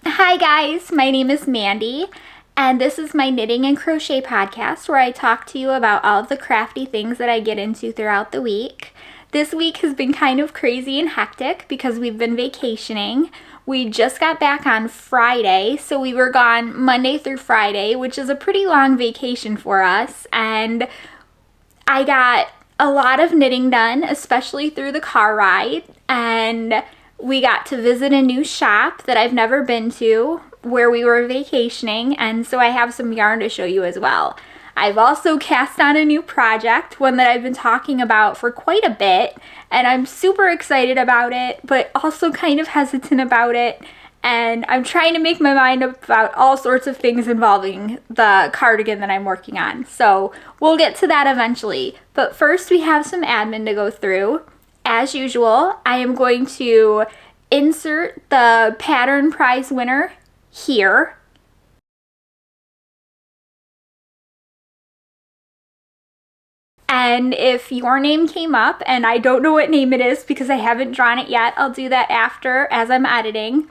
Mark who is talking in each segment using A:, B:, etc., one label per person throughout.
A: Hi guys, my name is Mandy, and this is my knitting and crochet podcast where I talk to you about all of the crafty things that I get into throughout the week. This week has been kind of crazy and hectic because we've been vacationing. We just got back on Friday, so we were gone Monday through Friday, which is a pretty long vacation for us, and I got a lot of knitting done, especially through the car ride, and we got to visit a new shop that I've never been to where we were vacationing, and so I have some yarn to show you as well. I've also cast on a new project, one that I've been talking about for quite a bit, and I'm super excited about it, but also kind of hesitant about it, and I'm trying to make my mind up about all sorts of things involving the cardigan that I'm working on. So we'll get to that eventually, but first we have some admin to go through. As usual, I am going to insert the pattern prize winner here. And if your name came up, and I don't know what name it is because I haven't drawn it yet, I'll do that after as I'm editing.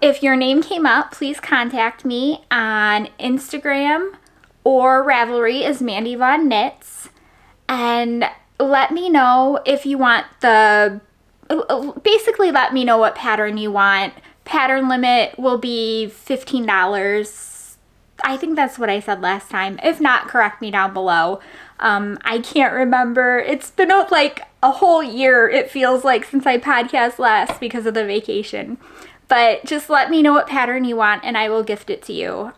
A: If your name came up, please contact me on Instagram or Ravelry as mandyvaughnknits, and let me know if you want basically let me know what pattern you want. Pattern limit will be $15. I think that's what I said last time. If not, correct me down below. I can't remember. It's been like a whole year, it feels like, since I podcast last because of the vacation. But just let me know what pattern you want and I will gift it to you.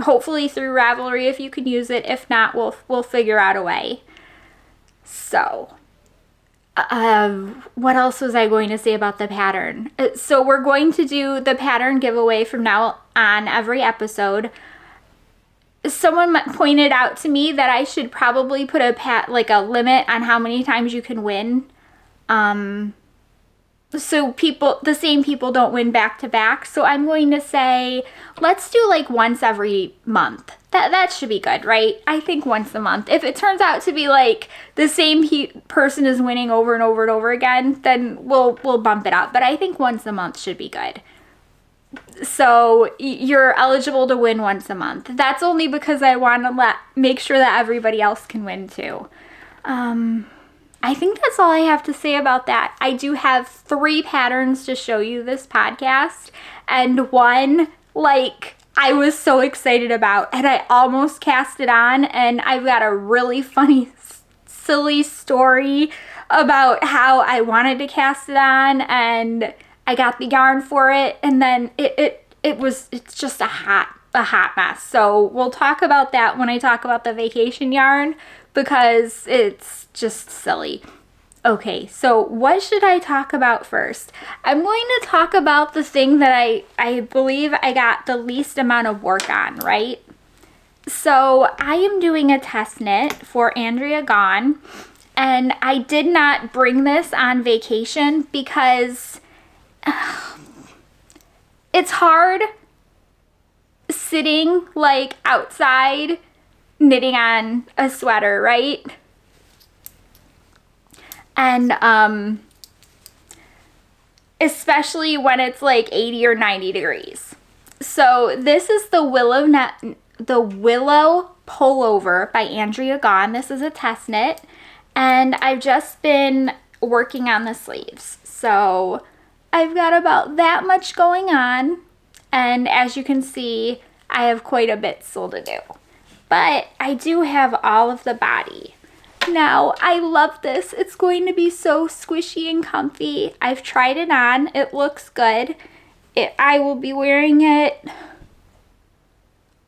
A: Hopefully through Ravelry if you can use it. If not, we'll figure out a way. So, what else was I going to say about the pattern? So we're going to do the pattern giveaway from now on every episode. Someone pointed out to me that I should probably put a limit on how many times you can win. So the same people don't win back to back. So I'm going to say, let's do like once every month. That should be good, right? I think once a month. If it turns out to be like the same person is winning over and over and over again, then we'll bump it up. But I think once a month should be good. So you're eligible to win once a month. That's only because I want to make sure that everybody else can win too. I think that's all I have to say about that. I do have 3 patterns to show you this podcast, and one, I was so excited about, and I almost cast it on, and I've got a really funny, silly story about how I wanted to cast it on, and I got the yarn for it, and then it's just a hot mess. So we'll talk about that when I talk about the vacation yarn, because it's just silly. Okay, so what should I talk about first? I'm going to talk about the thing that I believe I got the least amount of work on, right? So I am doing a test knit for Andrea Gone, and I did not bring this on vacation because it's hard sitting outside knitting on a sweater, right? And especially when it's 80 or 90 degrees. So this is the Willow Pullover by Andrea Gone. This is a test knit, and I've just been working on the sleeves. So I've got about that much going on, and as you can see, I have quite a bit still to do. But I do have all of the body. Now, I love this. It's going to be so squishy and comfy. I've tried it on. It looks good. I will be wearing it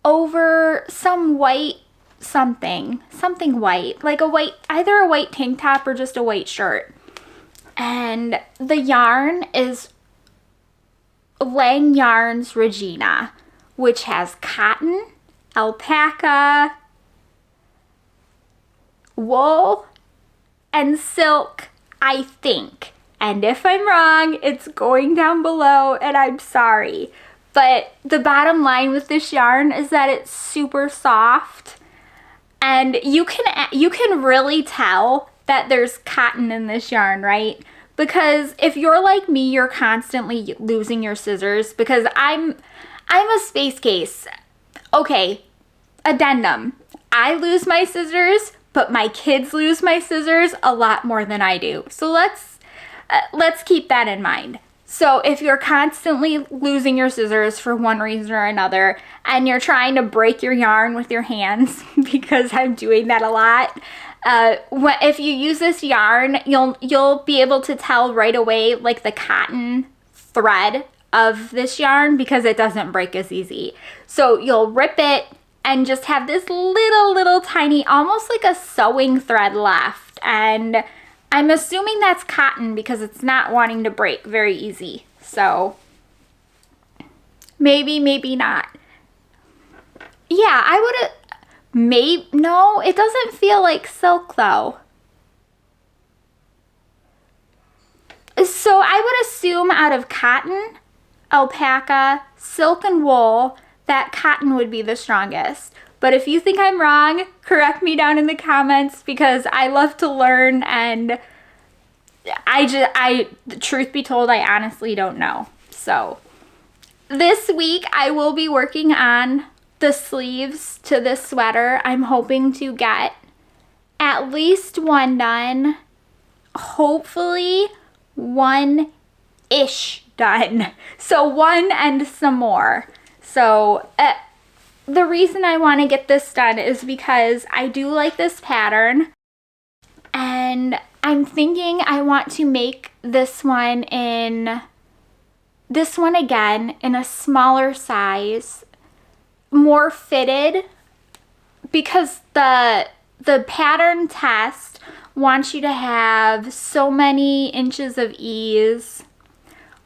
A: over some white something white, either a white tank top or just a white shirt. And the yarn is Lang Yarns Regina, which has cotton, alpaca, wool, and silk, I think. And if I'm wrong, it's going down below, and I'm sorry. But the bottom line with this yarn is that it's super soft, and you can really tell that there's cotton in this yarn, right? because if you're like me, you're constantly losing your scissors, because I'm a space case. Okay, addendum. I lose my scissors, but my kids lose my scissors a lot more than I do. So let's keep that in mind. So if you're constantly losing your scissors for one reason or another, and you're trying to break your yarn with your hands, because I'm doing that a lot, if you use this yarn, you'll be able to tell right away, like, the cotton thread of this yarn, because it doesn't break as easy. So you'll rip it and just have this little tiny, almost like a sewing thread left, and I'm assuming that's cotton because it's not wanting to break very easy. So maybe not. Yeah, I would have, no, it doesn't feel like silk though. So I would assume out of cotton, alpaca, silk, and wool, that cotton would be the strongest. But if you think I'm wrong, correct me down in the comments, because I love to learn, and truth be told, I honestly don't know. So this week I will be working on the sleeves to this sweater. I'm hoping to get at least one done, hopefully one-ish done. So one and some more. So the reason I want to get this done is because I do like this pattern, and I'm thinking I want to make this one again in a smaller size, more fitted, because the pattern test wants you to have so many inches of ease,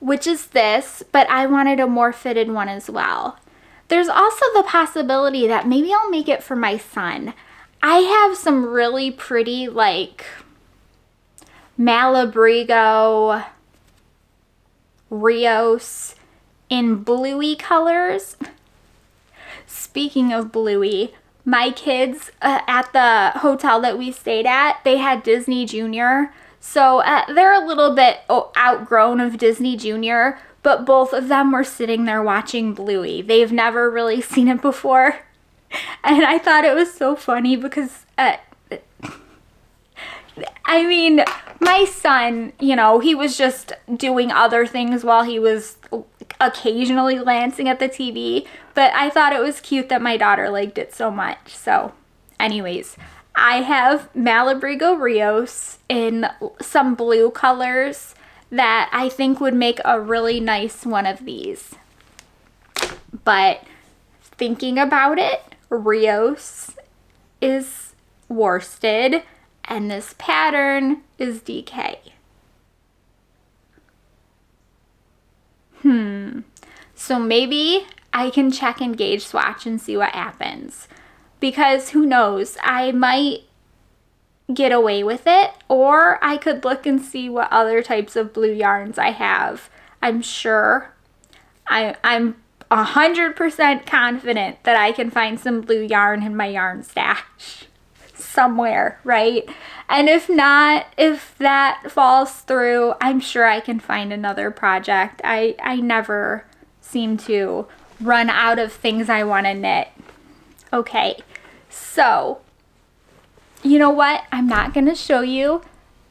A: which is this, but I wanted a more fitted one as well. There's also the possibility that maybe I'll make it for my son. I have some really pretty, like, Malabrigo Rios in bluey colors. Speaking of bluey, my kids at the hotel that we stayed at, they had Disney Junior. So they're a little bit outgrown of Disney Junior, but both of them were sitting there watching Bluey. They've never really seen it before. And I thought it was so funny because, I mean, my son, you know, he was just doing other things while he was occasionally glancing at the TV. But I thought it was cute that my daughter liked it so much. So, anyways, I have Malabrigo Rios in some blue colors that I think would make a really nice one of these. But thinking about it, Rios is worsted and this pattern is DK. So maybe I can check and gauge swatch and see what happens. Because who knows, I might get away with it, or I could look and see what other types of blue yarns I have. I'm sure, I'm 100% confident that I can find some blue yarn in my yarn stash somewhere, right? And if not, if that falls through, I'm sure I can find another project. I never seem to run out of things I want to knit. Okay, so you know what? I'm not going to show you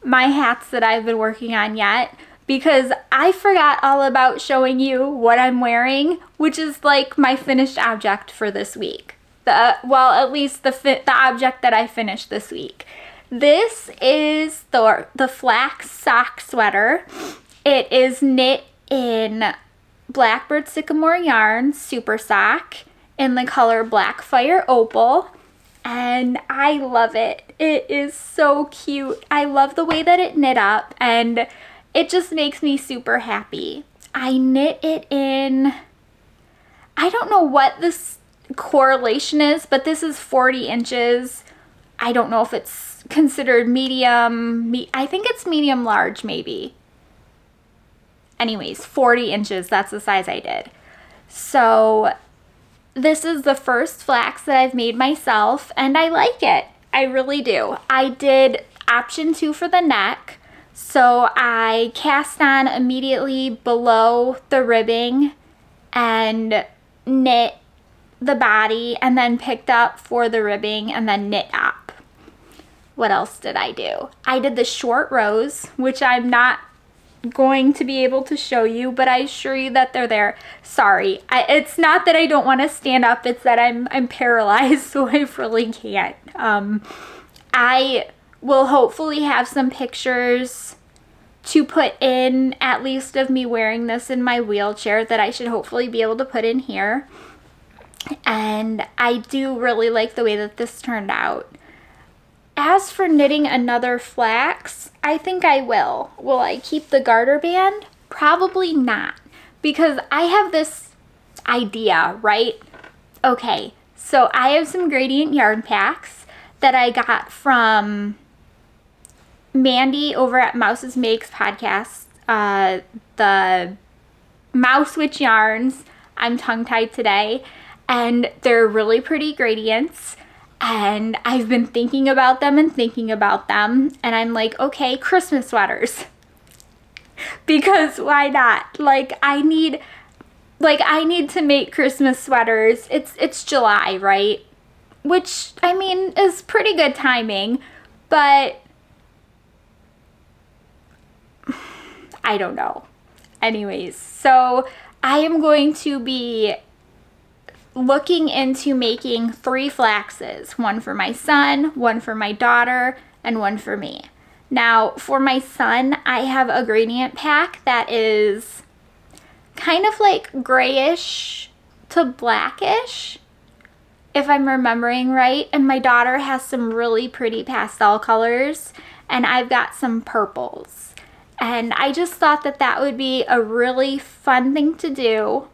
A: my hats that I've been working on yet, because I forgot all about showing you what I'm wearing, which is like my finished object for this week. Well, at least the object that I finished this week. This is the Flax sock sweater. It is knit in Blackbird Sycamore yarn, super sock, in the color Black Fire Opal. And I love it. It is so cute. I love the way that it knit up, and it just makes me super happy. I knit it in, I don't know what this correlation is, but this is 40 inches. I don't know if it's considered medium. I think it's medium large maybe. Anyways, 40 inches, that's the size I did. So this is the first flax that I've made myself, and I like it. I really do. I did option 2 for the neck, So I cast on immediately below the ribbing and knit the body, and then picked up for the ribbing and then knit up. What else did I do? I did the short rows, which I'm not going to be able to show you, but I assure you that they're there. Sorry, it's not that I don't want to stand up, it's that I'm paralyzed, so I really can't. I will hopefully have some pictures to put in, at least of me wearing this in my wheelchair, that I should hopefully be able to put in here. And I do really like the way that this turned out. As for knitting another flax, I think I will. Will I keep the garter band? Probably not, because I have this idea, right? Okay, so I have some gradient yarn packs that I got from Mandy over at Mouse's Makes podcast, the Mouse Witch yarns. I'm tongue-tied today, and they're really pretty gradients. And I've been thinking about them, and I'm like, okay, Christmas sweaters. Because why not? Like, I need to make Christmas sweaters. It's July, right? Which, I mean, is pretty good timing, but I don't know. Anyways, so I am going to be looking into making 3 flaxes, one for my son, one for my daughter, and one for me. Now, for my son, I have a gradient pack that is kind of like grayish to blackish, if I'm remembering right, and my daughter has some really pretty pastel colors, and I've got some purples. And I just thought that that would be a really fun thing to do.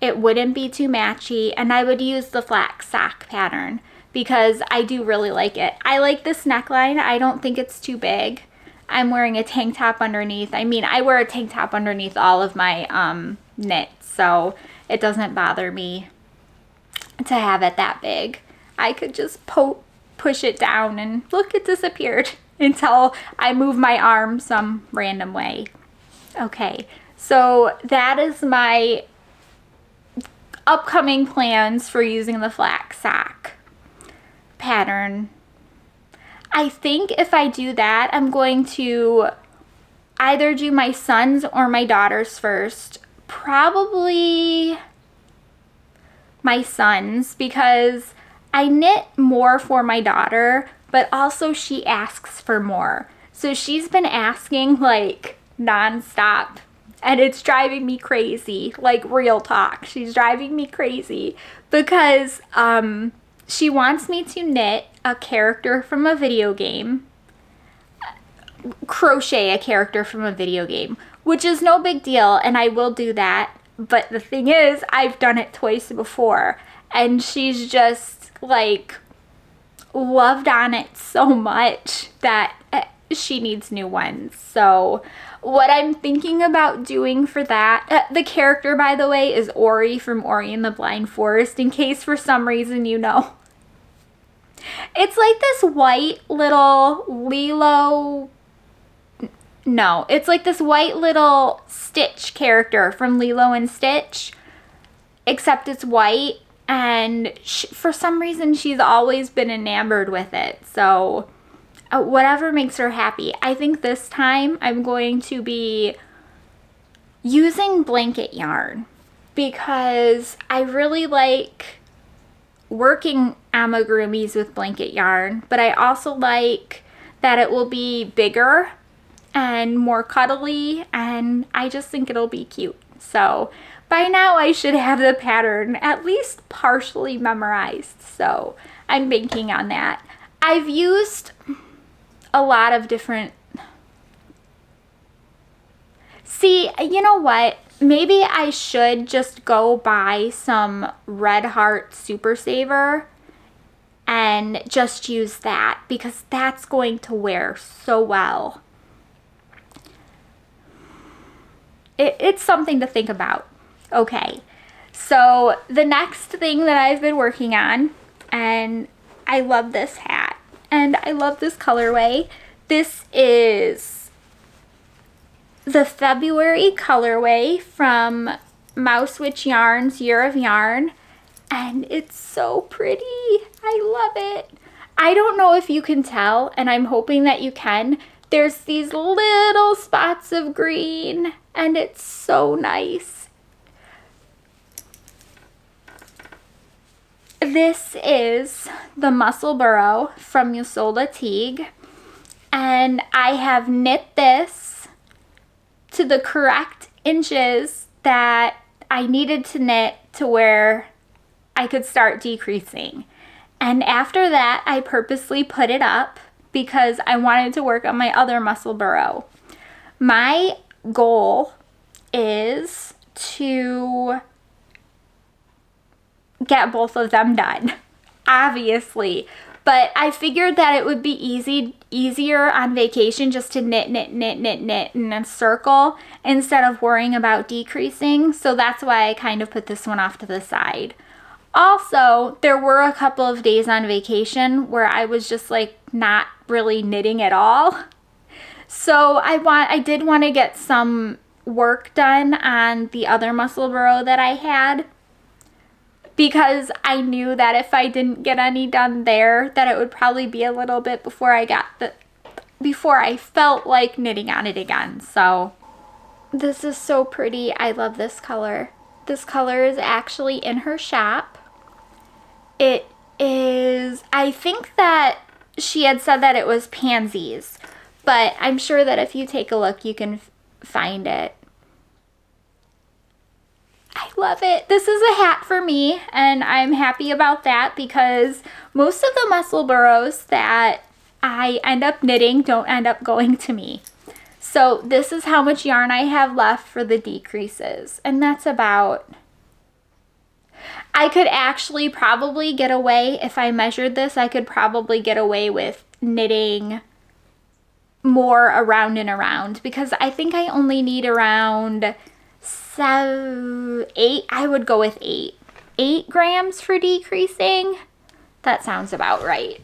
A: It wouldn't be too matchy, and I would use the flax sock pattern because I do really like it. I like this neckline. I don't think it's too big. I'm wearing a tank top underneath. I mean, I wear a tank top underneath all of my knits, so it doesn't bother me to have it that big. I could just push it down and look, it disappeared until I move my arm some random way. Okay, so that is my upcoming plans for using the flax sock pattern. I think if I do that, I'm going to either do my son's or my daughter's first. Probably my son's, because I knit more for my daughter, but also she asks for more. So she's been asking like nonstop. And it's driving me crazy, like real talk. She's driving me crazy because she wants me to knit a character from a video game, crochet a character from a video game, which is no big deal, and I will do that. But the thing is, I've done it twice before, and she's just like loved on it so much that she needs new ones. So what I'm thinking about doing for that, the character, by the way, is Ori from Ori and the Blind Forest, in case for some reason you know. It's like this white little Lilo, no, it's like this white little Stitch character from Lilo and Stitch, except it's white, and for some reason she's always been enamored with it, so whatever makes her happy. I think this time I'm going to be using blanket yarn because I really like working amigurumis with blanket yarn, but I also like that it will be bigger and more cuddly, and I just think it'll be cute. So by now I should have the pattern at least partially memorized, so I'm banking on that. I've used a lot of different... See, you know what? Maybe I should just go buy some Red Heart Super Saver and just use that, because that's going to wear so well. It's something to think about. Okay, so the next thing that I've been working on, and I love this hat, and I love this colorway. This is the February colorway from Mouse Witch Yarns Year of Yarn, and it's so pretty. I love it. I don't know if you can tell, and I'm hoping that you can. There's these little spots of green, and it's so nice. This is the Muscle Burrow from Yusolda Teague, and I have knit this to the correct inches that I needed to knit to where I could start decreasing. And after that, I purposely put it up because I wanted to work on my other muscle burrow. My goal is to get both of them done, obviously. But I figured that it would be easier on vacation just to knit in a circle instead of worrying about decreasing. So that's why I kind of put this one off to the side. Also, there were a couple of days on vacation where I was just like not really knitting at all. So I did want to get some work done on the other muscle burrow that I had, because I knew that if I didn't get any done there, that it would probably be a little bit before I felt like knitting on it again. So this is so pretty. I love this color. This color is actually in her shop. It is, I think that she had said that it was pansies, but I'm sure that if you take a look, you can find it. I love it. This is a hat for me, and I'm happy about that because most of the muscle burrows that I end up knitting don't end up going to me. So this is how much yarn I have left for the decreases, and that's about... I could actually probably get away, if I measured this, I could probably get away with knitting more around and around, because I think I only need around 8, I would go with 8 grams for decreasing. That sounds about right.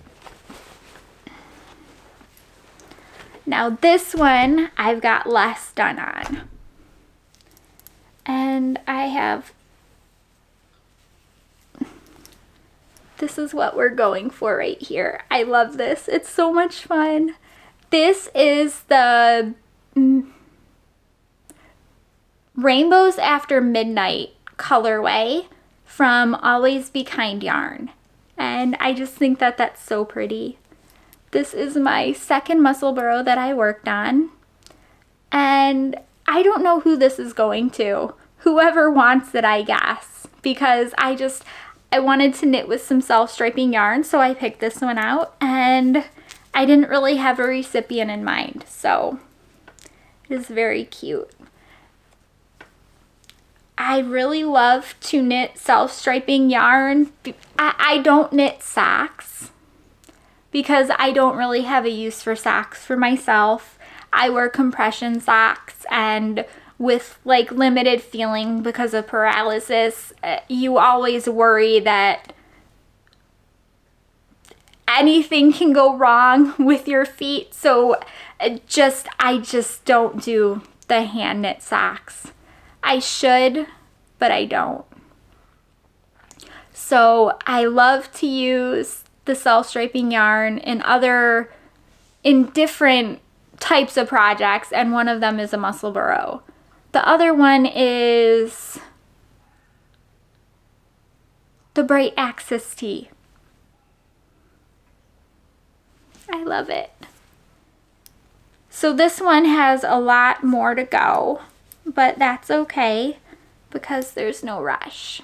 A: Now this one I've got less done on, and I have, this is what we're going for right here. I love this. It's so much fun. This is the Rainbows After Midnight colorway from Always Be Kind yarn. And I just think that that's so pretty. This is my second muscle burrow that I worked on. And I don't know who this is going to. Whoever wants it, I guess. Because I wanted to knit with some self-striping yarn, so I picked this one out. And I didn't really have a recipient in mind. So it is very cute. I really love to knit self-striping yarn. I don't knit socks because I don't really have a use for socks for myself. I wear compression socks, and with like limited feeling because of paralysis, you always worry that anything can go wrong with your feet. So I just don't do the hand knit socks. I should, but I don't. So I love to use the self-striping yarn in different types of projects, and one of them is a muscle burrow. The other one is the Bright Axis Tee. I love it. So this one has a lot more to go, but that's okay because there's no rush.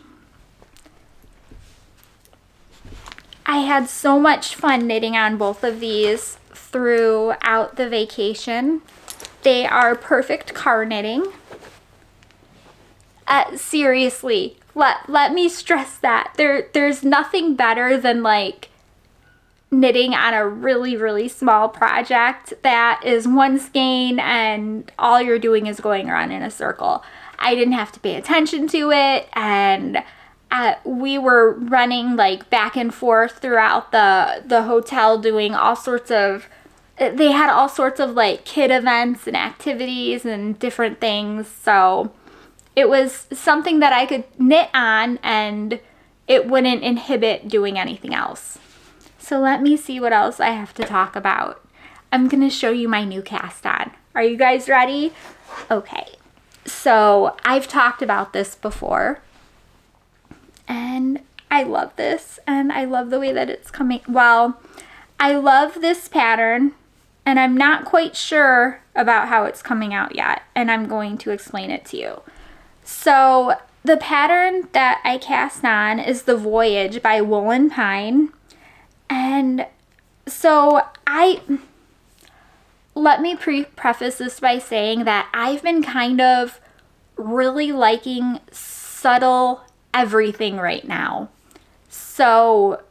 A: I had so much fun knitting on both of these throughout the vacation. They are perfect car knitting. Seriously, let me stress that. There's nothing better than like knitting on a really, really small project that is one skein and all you're doing is going around in a circle. I didn't have to pay attention to it, and we were running like back and forth throughout the hotel doing all sorts of they had all sorts of like kid events and activities and different things. So it was something that I could knit on and it wouldn't inhibit doing anything else. So let me see what else I have to talk about. I'm going to show you my new cast on. Are you guys ready? Okay. So I've talked about this before. And I love this. And I love the way that it's coming. Well, I love this pattern. And I'm not quite sure about how it's coming out yet. And I'm going to explain it to you. So the pattern that I cast on is the Voyage by Woolen Pine. And so let me preface this by saying that I've been kind of really liking subtle everything right now. So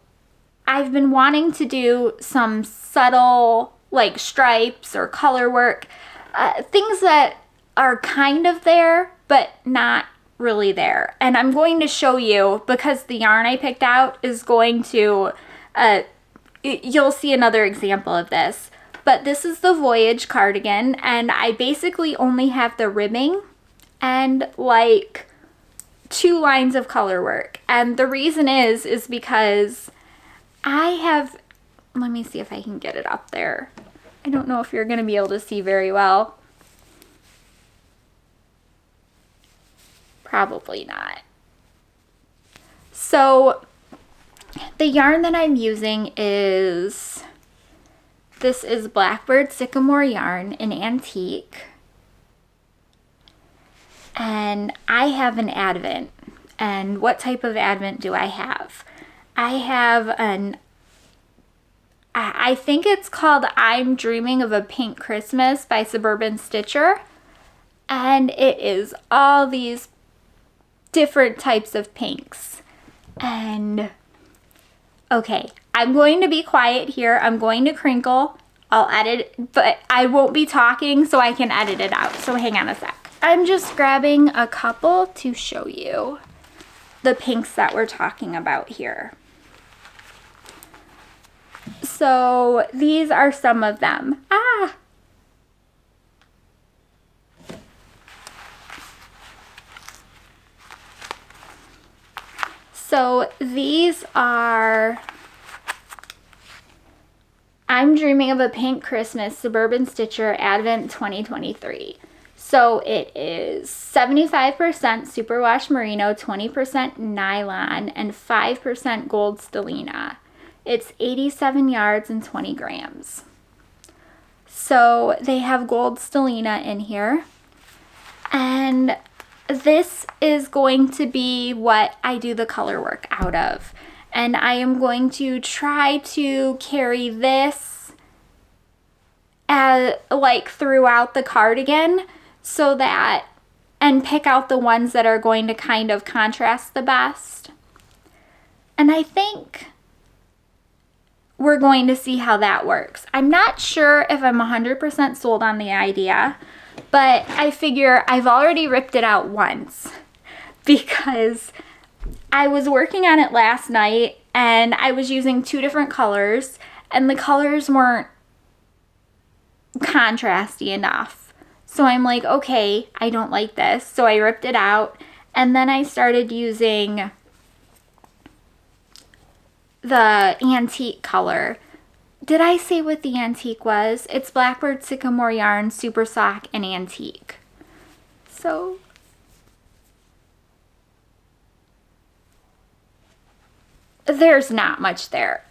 A: I've been wanting to do some subtle like stripes or color work, things that are kind of there, but not really there. And I'm going to show you because the yarn I picked out is going to, you'll see another example of this. But this is the Voyage cardigan, and I basically only have the ribbing and like 2 lines of color work. And the reason is because I have, let me see if I can get it up there. I don't know if you're going to be able to see very well. Probably not. So the yarn that I'm using is, this is Blackbird Sycamore yarn in antique. And I have an advent. And what type of advent do I have? I have an, I think it's called I'm Dreaming of a Pink Christmas by Suburban Stitcher. And it is all these different types of pinks. And okay, I'm going to be quiet here. I'm going to crinkle. I'll edit, but I won't be talking so I can edit it out. So hang on a sec. I'm just grabbing a couple to show you the pinks that we're talking about here. So these are some of them. So these are I'm Dreaming of a Pink Christmas Suburban Stitcher Advent 2023. So it is 75% superwash merino, 20% nylon, and 5% gold stellina. It's 87 yards and 20 grams. So they have gold stellina in here. And this is going to be what I do the color work out of. And I am going to try to carry this like throughout the cardigan so that, and pick out the ones that are going to kind of contrast the best. And I think we're going to see how that works. I'm not sure if I'm 100% sold on the idea, but I figure I've already ripped it out once because I was working on it last night and I was using 2 different colors and the colors weren't contrasty enough. So I'm like, okay, I don't like this. So I ripped it out and then I started using the antique color. Did I say what the antique was? It's Blackbird Sycamore yarn, super sock, and antique. So there's not much there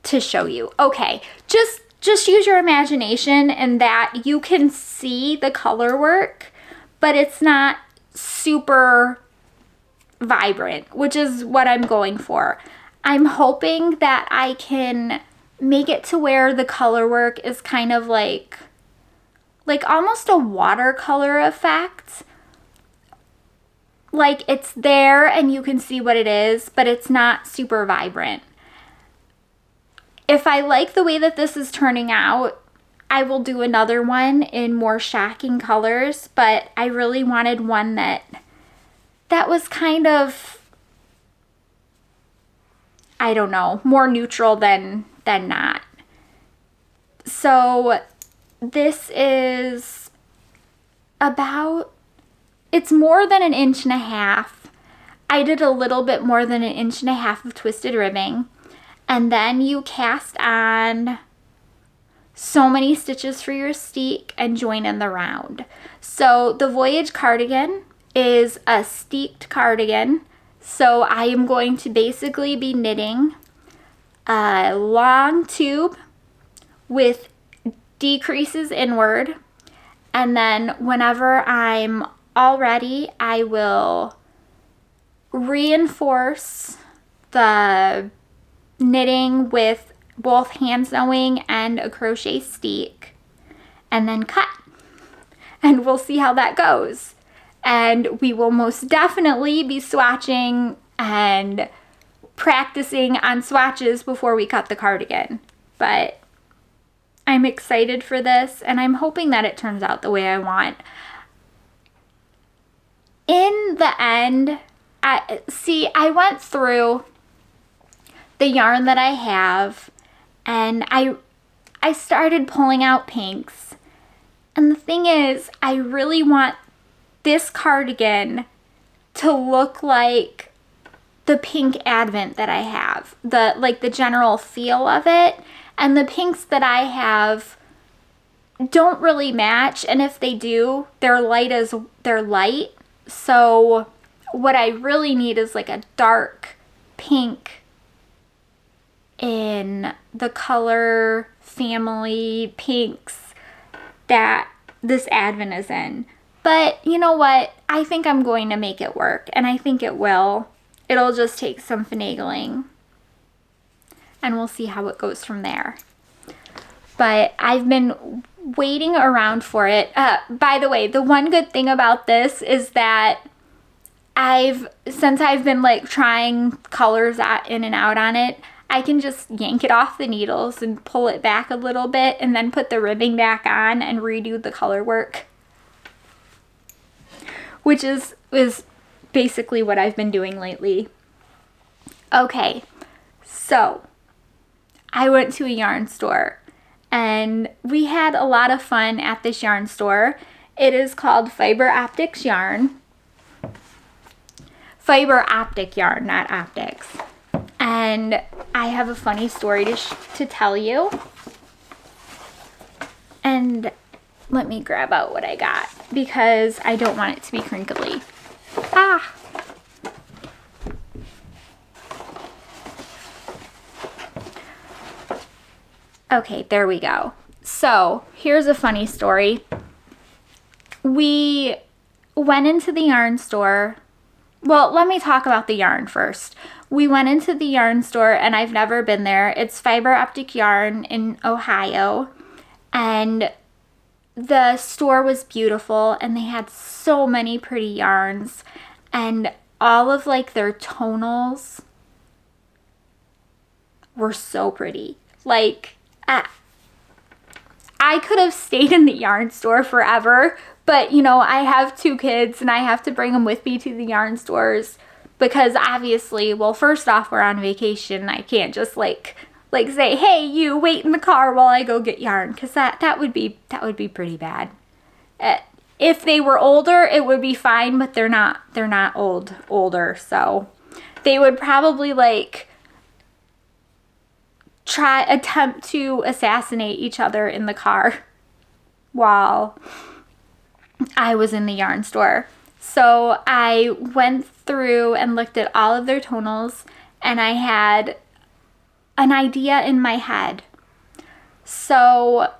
A: to show you. Okay, just use your imagination and that you can see the color work, but it's not super vibrant, which is what I'm going for. I'm hoping that I can make it to where the color work is kind of like almost a watercolor effect. Like it's there and you can see what it is, but it's not super vibrant. If I like the way that this is turning out, I will do another one in more shocking colors, but I really wanted one that was kind of, I don't know, more neutral than not. So this is about, it's more than 1.5 inches. I did a little bit more than 1.5 inches of twisted ribbing. And then you cast on so many stitches for your steek and join in the round. So the Voyage cardigan is a steeked cardigan. So I am going to basically be knitting a long tube with decreases inward. And then whenever I'm all ready, I will reinforce the knitting with both hand sewing and a crochet steek, and then cut. And we'll see how that goes. And we will most definitely be swatching and practicing on swatches before we cut the cardigan. But I'm excited for this, and I'm hoping that it turns out the way I want. In the end, I went through the yarn that I have, and I started pulling out pinks. And the thing is, I really want this cardigan to look like the pink advent that I have, the general feel of it. And the pinks that I have don't really match, and if they do, they're light. So what I really need is like a dark pink in the color family pinks that this advent is in. But you know what? I think I'm going to make it work, and I think it will. It'll just take some finagling, and we'll see how it goes from there. But I've been waiting around for it. By the way, the one good thing about this is that since I've been like trying colors in and out on it, I can just yank it off the needles and pull it back a little bit and then put the ribbing back on and redo the color work. Which is basically what I've been doing lately. Okay, so I went to a yarn store, and we had a lot of fun at this yarn store. It is called Fiber Optic Yarn. Fiber Optic Yarn, not optics. And I have a funny story to tell you. And let me grab out what I got, because I don't want it to be crinkly. Ah! Okay, there we go. So here's a funny story. We went into the yarn store. Well, let me talk about the yarn first. We went into the yarn store, and I've never been there. It's Fiber Optic Yarn in Ohio, and the store was beautiful, and they had so many pretty yarns, and all of like their tonals were so pretty. Like, I could have stayed in the yarn store forever, but you know, I have 2 kids and I have to bring them with me to the yarn stores because obviously, well, first off, we're on vacation. I can't just like say, hey, you wait in the car while I go get yarn, because that would be pretty bad. If they were older, it would be fine, but they're not older, so they would probably like attempt to assassinate each other in the car while I was in the yarn store. So I went through and looked at all of their tonals, and I had an idea in my head. So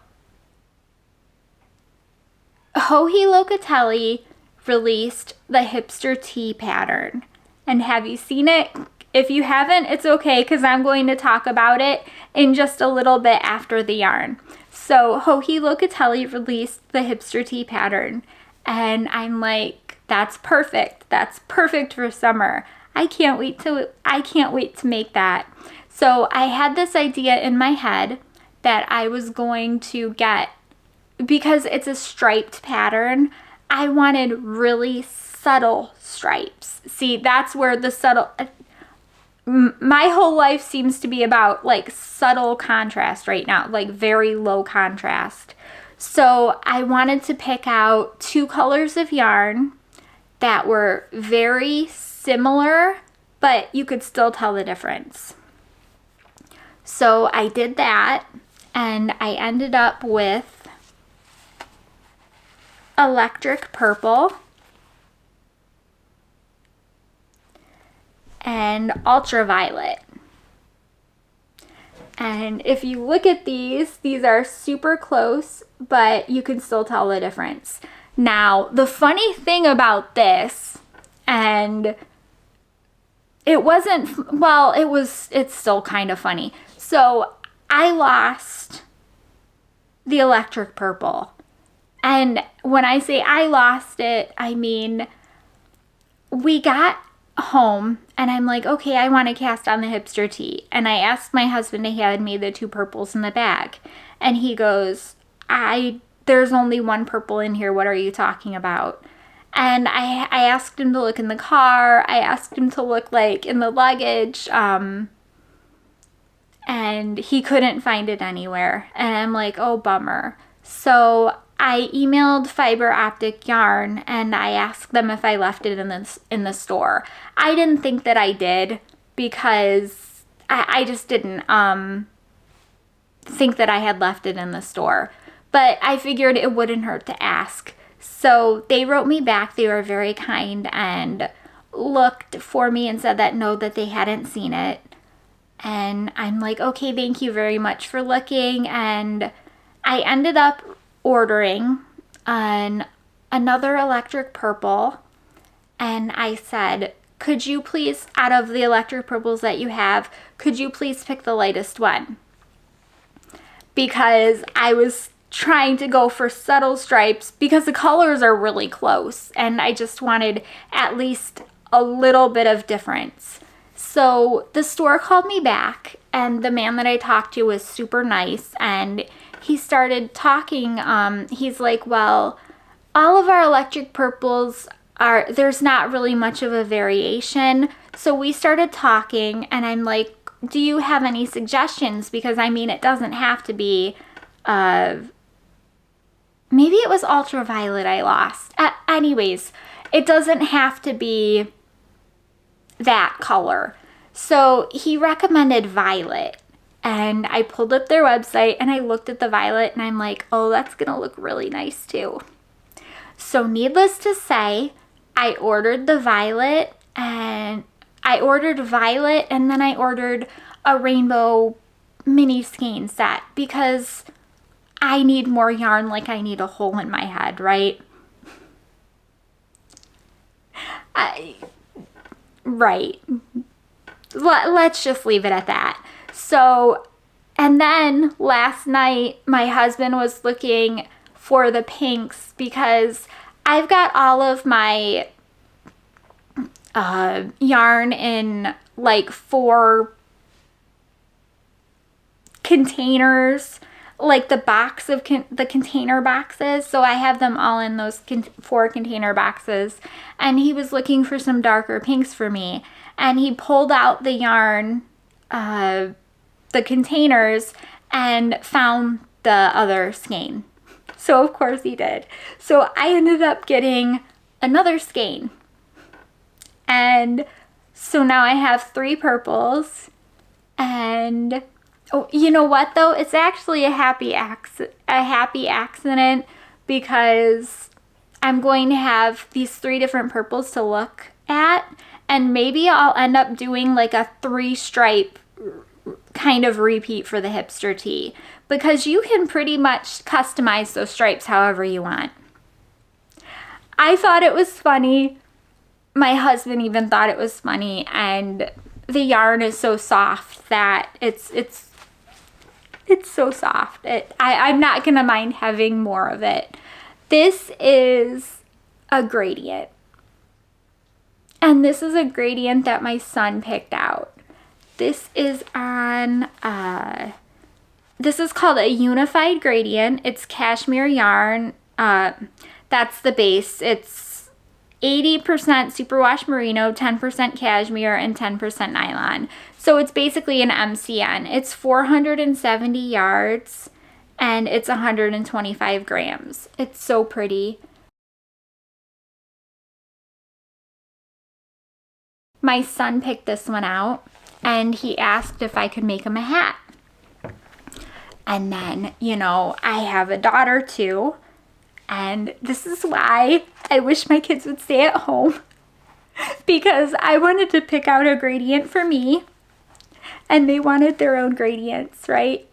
A: Joji Locatelli released the Hipster Tee pattern. And have you seen it? If you haven't, it's okay, because I'm going to talk about it in just a little bit after the yarn. So Joji Locatelli released the Hipster Tee pattern, and I'm like, that's perfect. That's perfect for summer. I can't wait to make that. So I had this idea in my head that I was going to get, because it's a striped pattern, I wanted really subtle stripes. See, that's where the subtle, my whole life seems to be about like subtle contrast right now, like very low contrast. So I wanted to pick out 2 colors of yarn that were very similar, but you could still tell the difference. So I did that, and I ended up with electric purple and ultraviolet. And if you look at these are super close, but you can still tell the difference. Now, the funny thing about this, and it's still kind of funny. So I lost the electric purple. And when I say I lost it, I mean, we got home and I'm like, okay, I want to cast on the hipster tee. And I asked my husband if he had made the 2 purples in the bag. And he goes, there's only 1 purple in here. What are you talking about? And I asked him to look in the car. I asked him to look like in the luggage. And he couldn't find it anywhere. And I'm like, oh, bummer. So I emailed Fiber Optic Yarn and I asked them if I left it in the store. I didn't think that I did because I just didn't think that I had left it in the store. But I figured it wouldn't hurt to ask. So they wrote me back. They were very kind and looked for me and said that no, that they hadn't seen it. And I'm like, okay, thank you very much for looking. And I ended up ordering another electric purple. And I said, could you please, out of the electric purples that you have, could you please pick the lightest one? Because I was trying to go for subtle stripes because the colors are really close and I just wanted at least a little bit of difference. So the store called me back and the man that I talked to was super nice and he started talking. He's like, well, all of our electric purples there's not really much of a variation. So we started talking and I'm like, do you have any suggestions? Because I mean, it doesn't have to be, maybe it was ultraviolet I lost. Anyways, it doesn't have to be that color. So he recommended violet. And I pulled up their website and I looked at the violet and I'm like, oh, that's going to look really nice too. So needless to say, I ordered the violet and then I ordered a rainbow mini skein set because I need more yarn like I need a hole in my head, right? Right. Let's just leave it at that. So, and then last night, my husband was looking for the pinks because I've got all of my yarn in like 4 containers, like the box of the container boxes. So I have them all in those 4 container boxes. And he was looking for some darker pinks for me. And he pulled out the yarn, the containers, and found the other skein. So of course he did. So I ended up getting another skein. And so now I have 3 purples. And oh, you know what though? It's actually a happy accident because I'm going to have these 3 different purples to look at. And maybe I'll end up doing like a 3-stripe kind of repeat for the hipster tee because you can pretty much customize those stripes however you want. I thought it was funny. My husband even thought it was funny, and the yarn is so soft that it's so soft. I'm not gonna mind having more of it. This is a gradient. And this is a gradient that my son picked out. This is on, this is called a unified gradient. It's cashmere yarn. That's the base. It's 80% superwash merino, 10% cashmere, and 10% nylon. So it's basically an MCN. It's 470 yards and it's 125 grams. It's so pretty. My son picked this one out and he asked if I could make him a hat. And then, you know, I have a daughter too. And this is why I wish my kids would stay at home, because I wanted to pick out a gradient for me and they wanted their own gradients, right?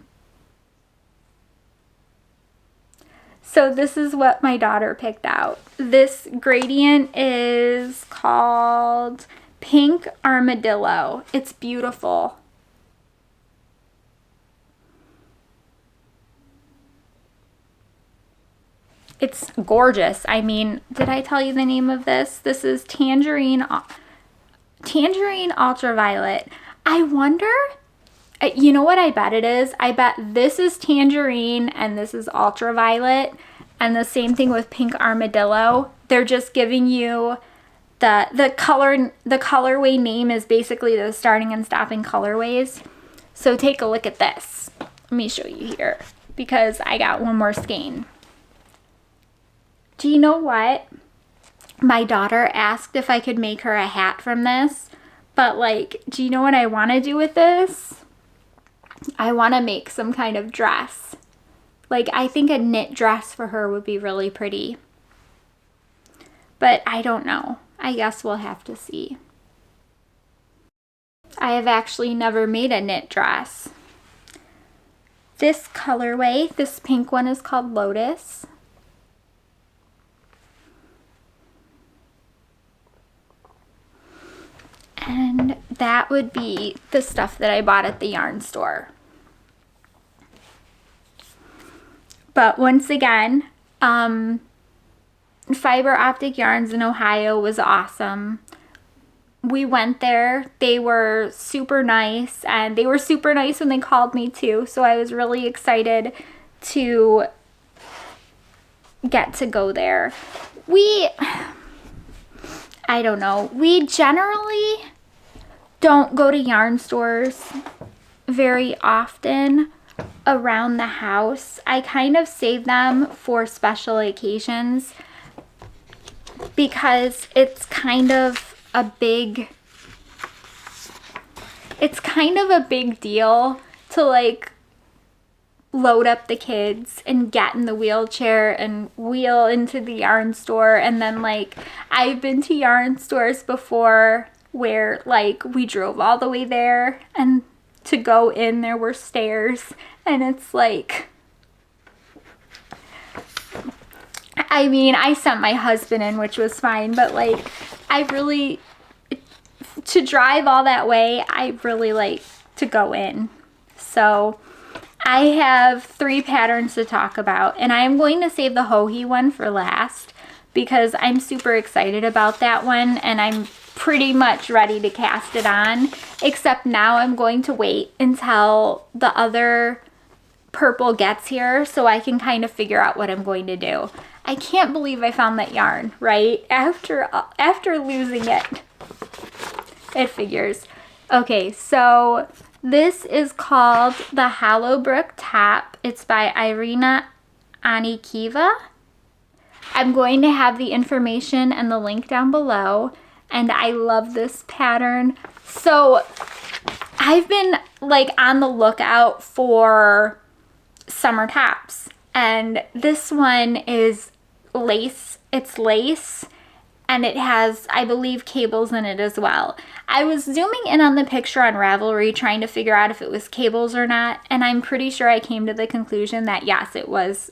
A: So this is what my daughter picked out. This gradient is called Pink Armadillo. It's beautiful. It's gorgeous. I mean, did I tell you the name of this? This is Tangerine Ultraviolet. I wonder, you know what I bet it is? I bet this is Tangerine and this is Ultraviolet. And the same thing with Pink Armadillo. They're just giving you the colorway name is basically the starting and stopping colorways. So take a look at this. Let me show you here because I got one more skein. Do you know what? My daughter asked if I could make her a hat from this, but like, do you know what I want to do with this? I want to make some kind of dress. Like, I think a knit dress for her would be really pretty. But I don't know. I guess we'll have to see. I have actually never made a knit dress. This colorway, this pink one, is called Lotus. And that would be the stuff that I bought at the yarn store. But once again, Fiber Optic Yarns in Ohio was awesome. We went there. They were super nice, and they were super nice when they called me too. So I was really excited to get to go there. I don't know. We generally don't go to yarn stores very often around the house. I kind of save them for special occasions because it's kind of a big deal to like load up the kids and get in the wheelchair and wheel into the yarn store. And then like, I've been to yarn stores before where like we drove all the way there, and to go in there were stairs, and it's like, I mean, I sent my husband in, which was fine, but like, to drive all that way, I really like to go in. So I have 3 patterns to talk about, and I am going to save the Hohi one for last because I'm super excited about that one, and I'm pretty much ready to cast it on, except now I'm going to wait until the other purple gets here so I can kind of figure out what I'm going to do. I can't believe I found that yarn, right? After losing it. It figures. Okay, so this is called the Hollowbrook Tap. It's by Irina Anikiva. I'm going to have the information and the link down below, and I love this pattern. So I've been like on the lookout for summer tops, and this one is lace. It's lace, and it has, I believe, cables in it as well. I was zooming in on the picture on Ravelry trying to figure out if it was cables or not, and I'm pretty sure I came to the conclusion that yes, it was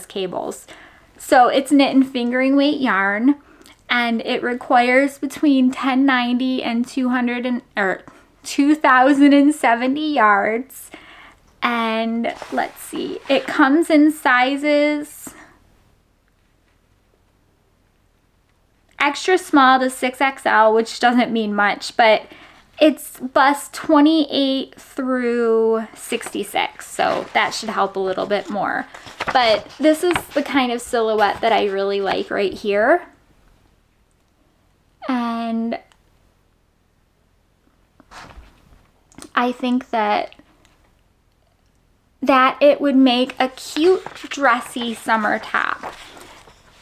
A: cables. So it's knit and fingering weight yarn, and it requires between 1090 and 2070 yards. And let's see, it comes in sizes extra small to 6XL, which doesn't mean much, but it's bust 28 through 66, so that should help a little bit more. But this is the kind of silhouette that I really like right here. and I think that it would make a cute dressy summer top.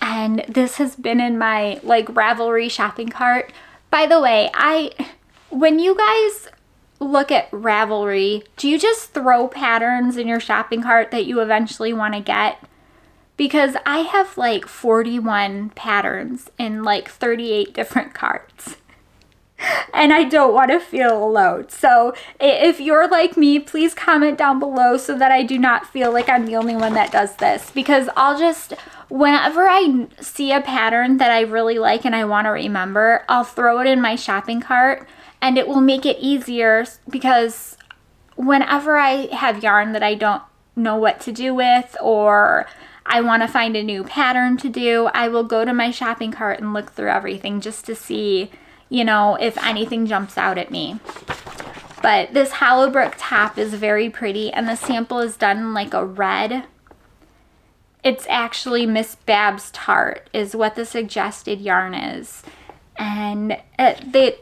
A: And this has been in my like Ravelry shopping cart. By the way, when you guys look at Ravelry, do you just throw patterns in your shopping cart that you eventually want to get? Because I have like 41 patterns in like 38 different carts. And I don't want to feel alone. So if you're like me, please comment down below so that I do not feel like I'm the only one that does this. Because whenever I see a pattern that I really like and I want to remember, I'll throw it in my shopping cart, and it will make it easier, because whenever I have yarn that I don't know what to do with, or I want to find a new pattern to do, I will go to my shopping cart and look through everything just to see, you know, if anything jumps out at me. But this hollow brick top is very pretty, and the sample is done in like a red. It's actually Miss Bab's Tart is what the suggested yarn is. And the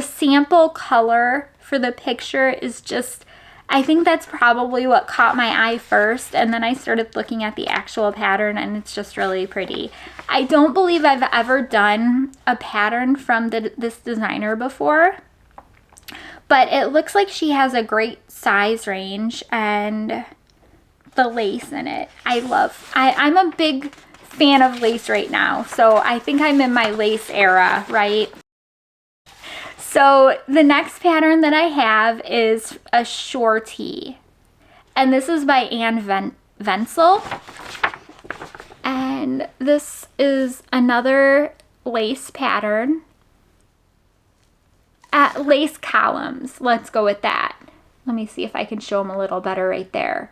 A: sample color for the picture is just, I think that's probably what caught my eye first, and then I started looking at the actual pattern, and it's just really pretty. I don't believe I've ever done a pattern from this designer before, but it looks like she has a great size range, and the lace in it, I'm a big fan of lace right now, so I think I'm in my lace era, right? So the next pattern that I have is a shore tee, and this is by Ann Venzel, and this is another lace pattern. Lace columns, let's go with that. Let me see if I can show them a little better right there.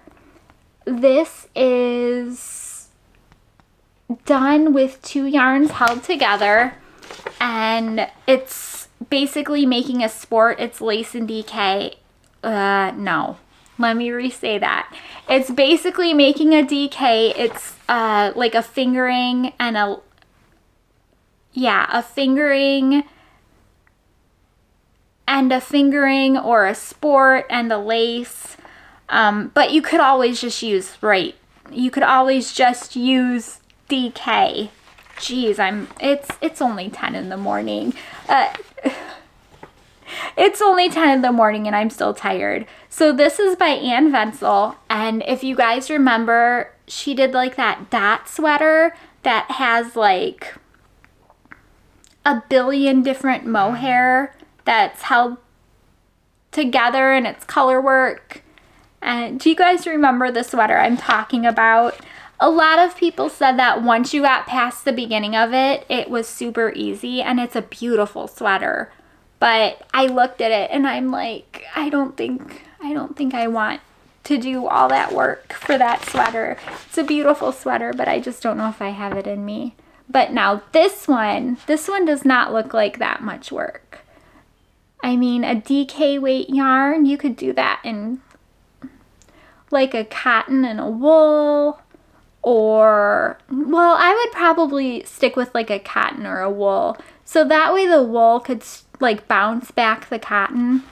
A: This is done with 2 yarns held together, and it's basically making a sport. It's lace and DK. No, let me re-say that. It's basically making a DK. It's like a fingering and a fingering or a sport and a lace. But you could always just use, you could always just use DK. Jeez, it's only 10 in the morning. It's only 10 in the morning and I'm still tired. So this is by Ann Venzel, and if you guys remember, she did like that dot sweater that has like a billion different mohair that's held together, and it's color work. And do you guys remember the sweater I'm talking about? A lot of people said that once you got past the beginning of it, it was super easy, and it's a beautiful sweater. But I looked at it and I'm like, I don't think I want to do all that work for that sweater. It's a beautiful sweater, but I just don't know if I have it in me. But now this one does not look like that much work. I mean, a DK weight yarn, you could do that in like a cotton and a wool, or, well, I would probably stick with like a cotton or a wool. So that way the wool could like bounce back the cotton.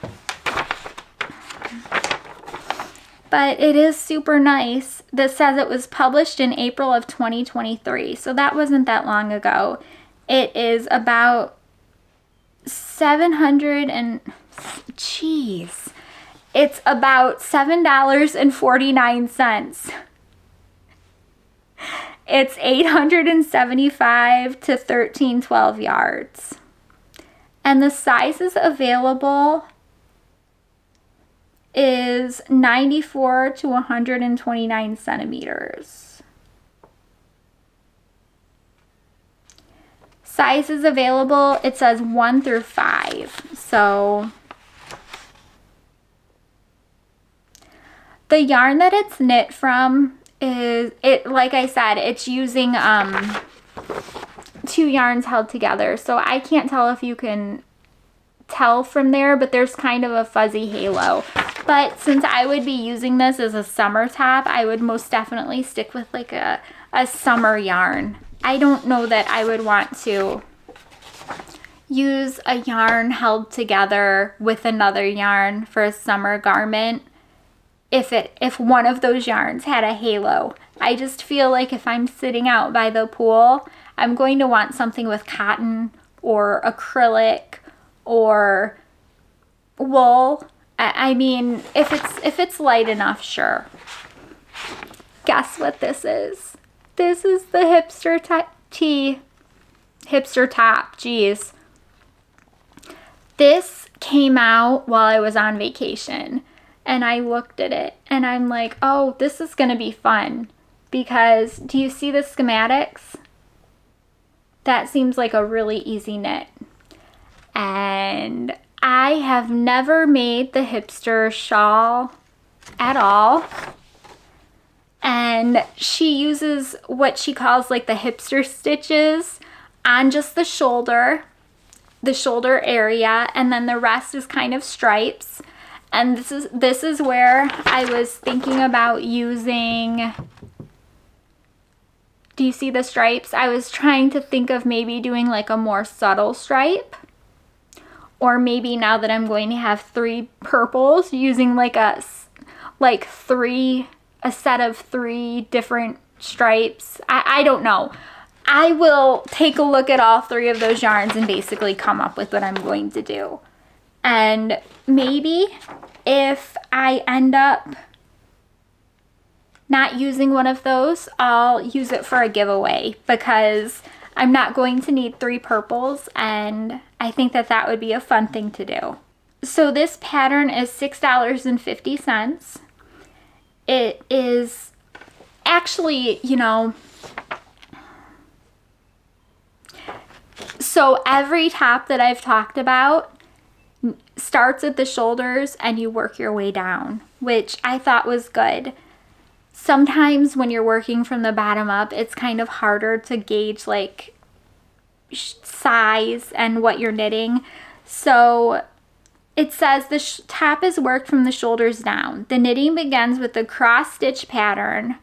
A: But it is super nice. This says it was published in April of 2023, so that wasn't that long ago. It is about 700 and, jeez, it's about $7.49. It's 875 to 1312 yards. And the sizes available is 94 to 129 centimeters. Sizes available, it says 1 through 5. So the yarn that it's knit from is, like I said, it's using 2 yarns held together. So I can't tell if you can tell from there, but there's kind of a fuzzy halo. But since I would be using this as a summer top, I would most definitely stick with like a summer yarn. I don't know that I would want to use a yarn held together with another yarn for a summer garment if one of those yarns had a halo. I just feel like if I'm sitting out by the pool, I'm going to want something with cotton or acrylic or wool. I mean, if it's light enough, sure. Guess what this is? This is the hipster top, geez. This came out while I was on vacation, and I looked at it and I'm like, oh, this is gonna be fun, because do you see the schematics? That seems like a really easy knit. And I have never made the hipster shawl at all. And she uses what she calls like the hipster stitches on just the shoulder area, and then the rest is kind of stripes. And this is where I was thinking about using, do you see the stripes? I was trying to think of maybe doing like a more subtle stripe, or maybe now that I'm going to have 3 purples, using like a set of 3 different stripes. I don't know. I will take a look at all 3 of those yarns and basically come up with what I'm going to do. And maybe if I end up not using one of those, I'll use it for a giveaway, because I'm not going to need 3 purples, and I think that would be a fun thing to do. So this pattern is $6.50. It is actually, so every top that I've talked about starts at the shoulders and you work your way down, which I thought was good. Sometimes when you're working from the bottom up, it's kind of harder to gauge like size and what you're knitting. So it says the top is worked from the shoulders down. The knitting begins with the cross stitch pattern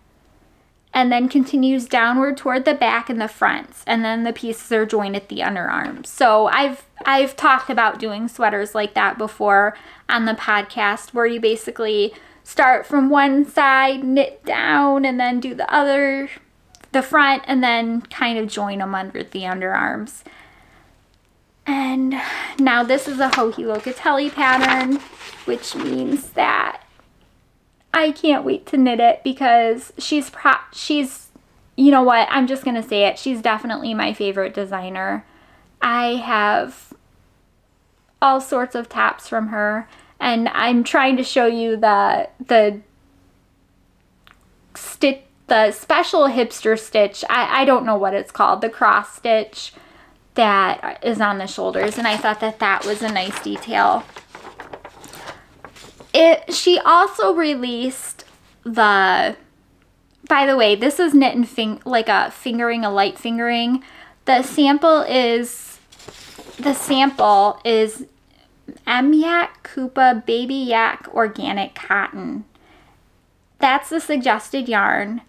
A: and then continues downward toward the back and the fronts, and then the pieces are joined at the underarms. So I've talked about doing sweaters like that before on the podcast, where you basically start from one side, knit down, and then do the front, and then kind of join them under the underarms. And now this is a Joji Locatelli pattern, which means that I can't wait to knit it, because she's, you know what, I'm just going to say it. She's definitely my favorite designer. I have all sorts of tops from her, and I'm trying to show you the special hipster stitch. I don't know what it's called, the cross stitch that is on the shoulders, and I thought that was a nice detail. She also released by the way, this is knit and a light fingering. The sample is Myak Koopa Baby Yak Organic Cotton. That's the suggested yarn.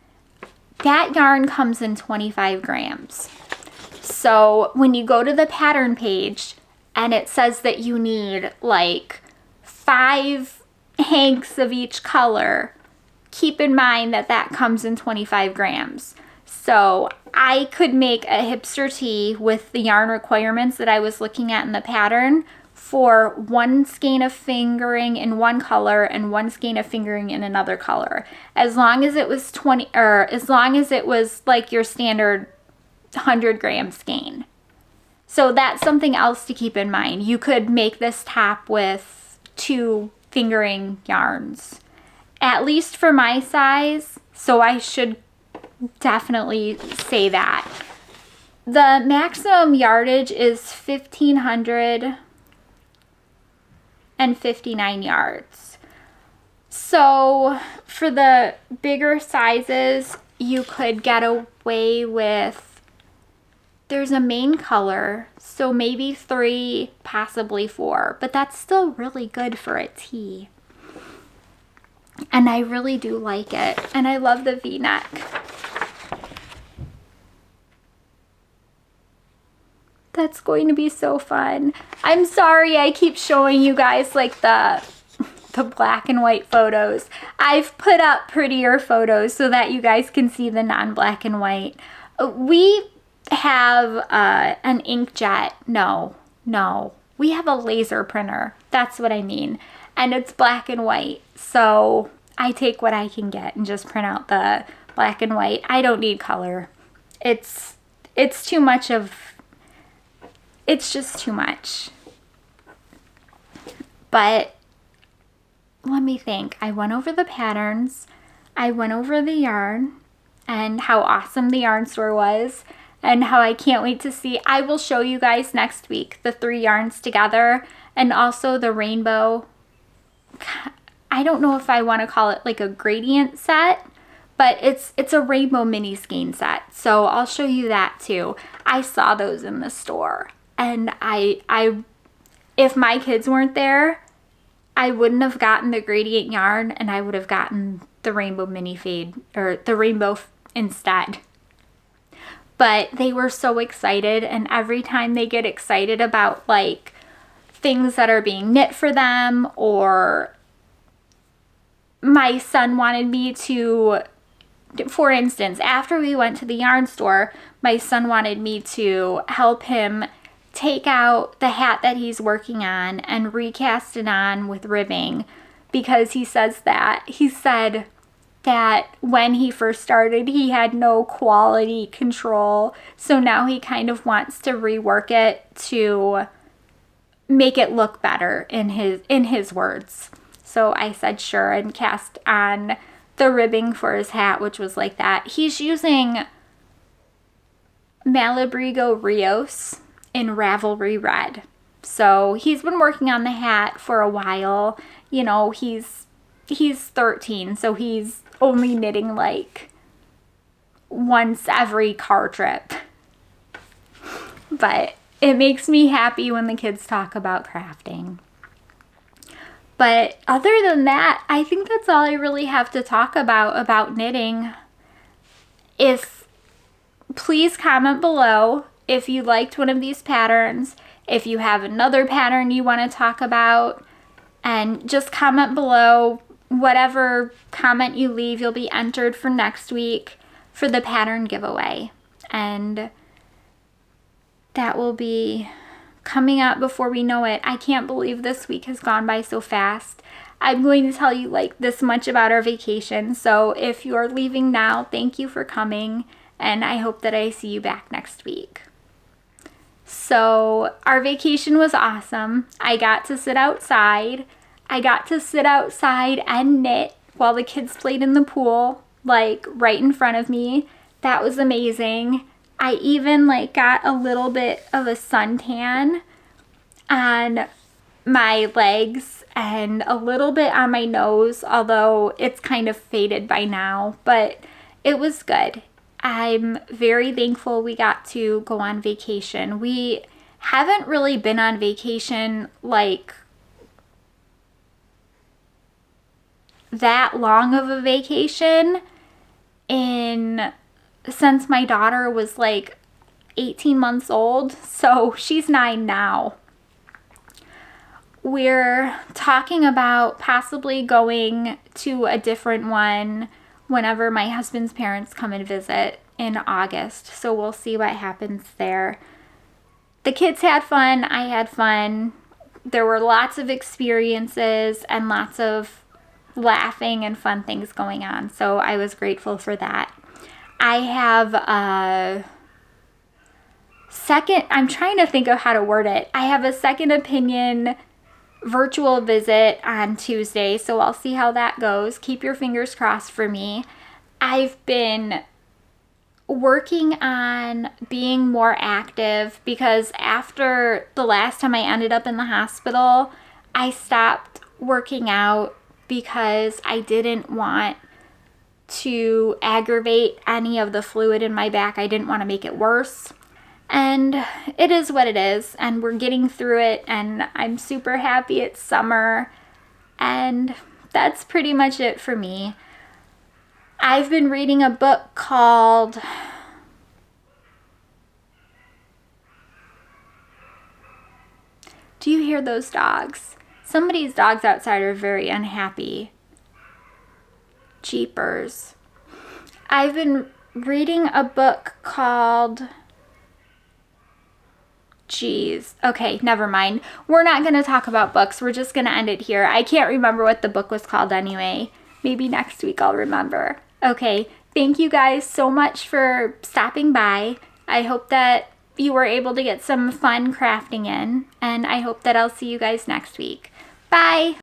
A: That yarn comes in 25 grams. So when you go to the pattern page and it says that you need like 5 hanks of each color, keep in mind that comes in 25 grams. So I could make a hipster tee with the yarn requirements that I was looking at in the pattern for 1 skein of fingering in one color and 1 skein of fingering in another color, as long as it was like your standard 100 gram skein. So that's something else to keep in mind. You could make this top with 2 fingering yarns, at least for my size, so I should definitely say that. The maximum yardage is 1,559 yards. So for the bigger sizes, you could get away with, there's a main color, so maybe 3, possibly 4, but that's still really good for a tee. And I really do like it, and I love the V-neck. That's going to be so fun. I'm sorry I keep showing you guys like the black and white photos. I've put up prettier photos so that you guys can see the non-black and white. We have an inkjet. No. We have a laser printer. That's what I mean. And it's black and white. So I take what I can get and just print out the black and white. I don't need color. It's too much of... It's just too much. But let me think. I went over the patterns. I went over the yarn and how awesome the yarn store was and how I can't wait to see. I will show you guys next week the 3 yarns together and also the rainbow. I don't know if I want to call it like a gradient set, but it's a rainbow mini skein set. So I'll show you that too. I saw those in the store and I if my kids weren't there, I wouldn't have gotten the gradient yarn and I would have gotten the rainbow mini fade or the rainbow instead. But they were so excited, and every time they get excited about like things that are being knit for them, or my son wanted me to, for instance, after we went to the yarn store, my son wanted me to help him take out the hat that he's working on and recast it on with ribbing, because he said that when he first started he had no quality control, so now he kind of wants to rework it to make it look better in his words. So I said sure, and cast on the ribbing for his hat, which was like that. He's using Malabrigo Rios in Ravelry Red. So he's been working on the hat for a while. You know, he's 13, so he's only knitting like once every car trip. But it makes me happy when the kids talk about crafting. But other than that, I think that's all I really have to talk about knitting. Please comment below if you liked one of these patterns, if you have another pattern you want to talk about, and just comment below. Whatever comment you leave, you'll be entered for next week for the pattern giveaway. And that will be coming up before we know it. I can't believe this week has gone by so fast. I'm going to tell you like this much about our vacation. So if you are leaving now, thank you for coming, and I hope that I see you back next week. So our vacation was awesome. I got to sit outside. And knit while the kids played in the pool, like right in front of me. That was amazing. I even like got a little bit of a suntan on my legs and a little bit on my nose, although it's kind of faded by now, but it was good. I'm very thankful we got to go on vacation. We haven't really been on vacation like that long of a vacation since my daughter was like 18 months old, so she's 9 now. We're talking about possibly going to a different one whenever my husband's parents come and visit in August, so we'll see what happens there. The kids had fun, I had fun. There were lots of experiences and lots of laughing and fun things going on, so I was grateful for that. I have a second, I'm trying to think of how to word it. I have a second opinion virtual visit on Tuesday, so I'll see how that goes. Keep your fingers crossed for me. I've been working on being more active because after the last time I ended up in the hospital, I stopped working out because I didn't want to aggravate any of the fluid in my back. I didn't want to make it worse. And it is what it is, and we're getting through it, and I'm super happy it's summer, and that's pretty much it for me. I've been reading a book called Do you hear those dogs? Somebody's dogs outside are very unhappy. Jeepers. I've been reading a book called... Jeez. Okay, never mind. We're not going to talk about books. We're just going to end it here. I can't remember what the book was called anyway. Maybe next week I'll remember. Okay, thank you guys so much for stopping by. I hope that you were able to get some fun crafting in, and I hope that I'll see you guys next week. Bye!